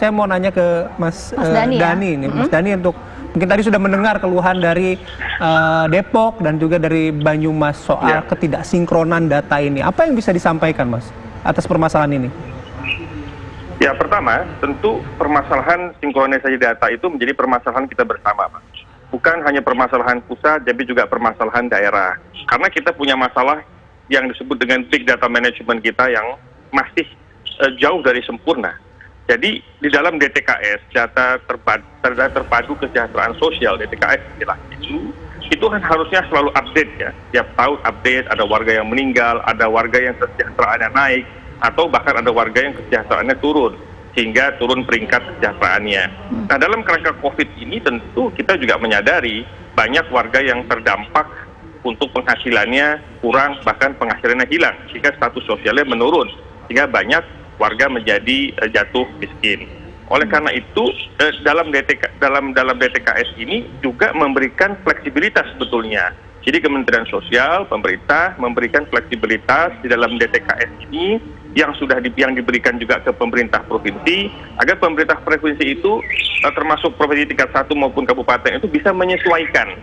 saya mau nanya ke Mas Dhani, Dhani nih, Mas Dhani, untuk mungkin tadi sudah mendengar keluhan dari Depok dan juga dari Banyumas soal ketidaksinkronan data ini. Apa yang bisa disampaikan, Mas, atas permasalahan ini? Ya, pertama, tentu permasalahan sinkronisasi data itu menjadi permasalahan kita bersama, Pak. Bukan hanya permasalahan pusat, tapi juga permasalahan daerah. Karena kita punya masalah yang disebut dengan big data management kita yang masih jauh dari sempurna. Jadi di dalam DTKS, data terpadu kesejahteraan sosial, DTKS istilah itu kan harusnya selalu update ya. Tiap tahun update, ada warga yang meninggal, ada warga yang kesejahteraannya naik, atau bahkan ada warga yang kesejahteraannya turun, sehingga turun peringkat kesejahteraannya. Nah, dalam kerangka COVID ini tentu kita juga menyadari banyak warga yang terdampak untuk penghasilannya kurang, bahkan penghasilannya hilang, sehingga status sosialnya menurun, sehingga banyak warga menjadi jatuh miskin. Oleh karena itu, dalam DTKS ini juga memberikan fleksibilitas sebetulnya. Jadi Kementerian Sosial, pemerintah memberikan fleksibilitas di dalam DTKS ini yang yang diberikan juga ke pemerintah provinsi, agar pemerintah provinsi itu termasuk provinsi tingkat 1 maupun kabupaten itu bisa menyesuaikan.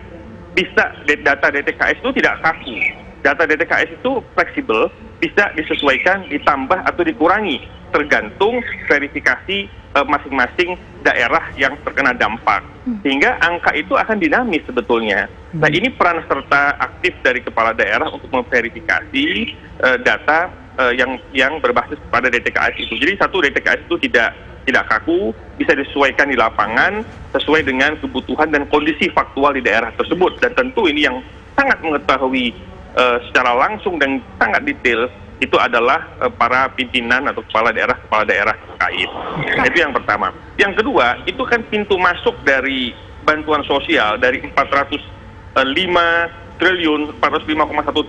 Bisa data DTKS itu tidak kaku. Data DTKS itu fleksibel, bisa disesuaikan, ditambah atau dikurangi tergantung verifikasi masing-masing daerah yang terkena dampak, sehingga angka itu akan dinamis sebetulnya. Nah, ini peran serta aktif dari kepala daerah untuk memverifikasi data yang berbasis pada DTKS itu. Jadi satu, DTKS itu tidak kaku, bisa disesuaikan di lapangan sesuai dengan kebutuhan dan kondisi faktual di daerah tersebut. Dan tentu ini yang sangat mengetahui secara langsung dan sangat detail itu adalah para pimpinan atau kepala daerah terkait. Itu yang pertama. Yang kedua, itu kan pintu masuk dari bantuan sosial dari 405,1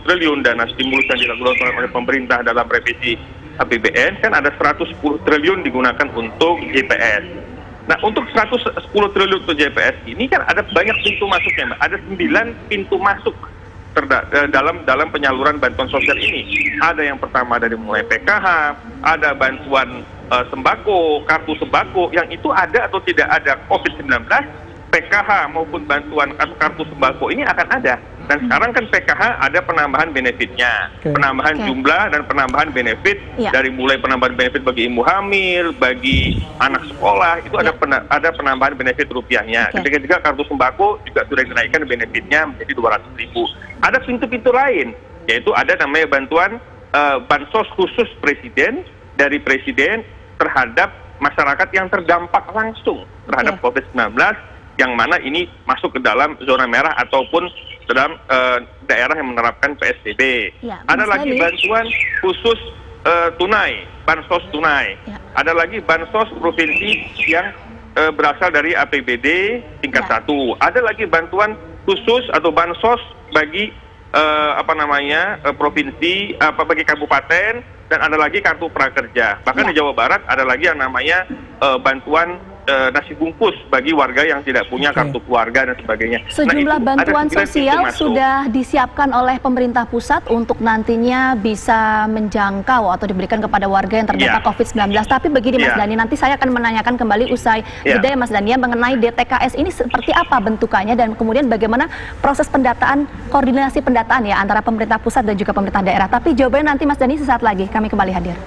triliun dana stimulus yang dilakukan oleh pemerintah dalam revisi APBN, kan ada 110 triliun digunakan untuk JPS. Nah, untuk 110 triliun untuk JPS ini kan ada banyak pintu masuknya, Mbak. Ada 9 pintu masuk dalam penyaluran bantuan sosial ini. Ada yang pertama dari mulai PKH, ada bantuan sembako, kartu sembako, yang itu ada atau tidak ada COVID-19, PKH maupun bantuan atau kartu sembako ini akan ada. Dan sekarang kan PKH ada penambahan benefitnya, penambahan jumlah dan penambahan benefit, dari mulai penambahan benefit bagi ibu hamil, bagi anak sekolah, itu ada penambahan benefit rupiahnya. Ketika juga kartu sembako juga sudah dinaikkan benefitnya menjadi 200.000. Ada pintu-pintu lain, yaitu ada namanya bantuan bansos khusus presiden, dari presiden terhadap masyarakat yang terdampak langsung terhadap COVID-19, yang mana ini masuk ke dalam zona merah ataupun dalam daerah yang menerapkan PSBB. Ada lagi bantuan khusus tunai, bansos tunai. Ada lagi bansos provinsi yang berasal dari APBD tingkat 1. Ada lagi bantuan khusus atau bansos bagi provinsi, bagi kabupaten, dan ada lagi kartu prakerja. Bahkan di Jawa Barat ada lagi yang namanya bantuan nasi bungkus bagi warga yang tidak punya kartu keluarga dan sebagainya. Sejumlah bantuan sosial sudah disiapkan oleh pemerintah pusat untuk nantinya bisa menjangkau atau diberikan kepada warga yang terdampak COVID-19. Tapi begini, Mas Dhani, nanti saya akan menanyakan kembali usai jeda ya, Mas Dhani, mengenai DTKS ini seperti apa bentukannya dan kemudian bagaimana proses pendataan, koordinasi pendataan ya antara pemerintah pusat dan juga pemerintah daerah. Tapi jawabannya nanti, Mas Dhani, sesaat lagi. Kami kembali hadir.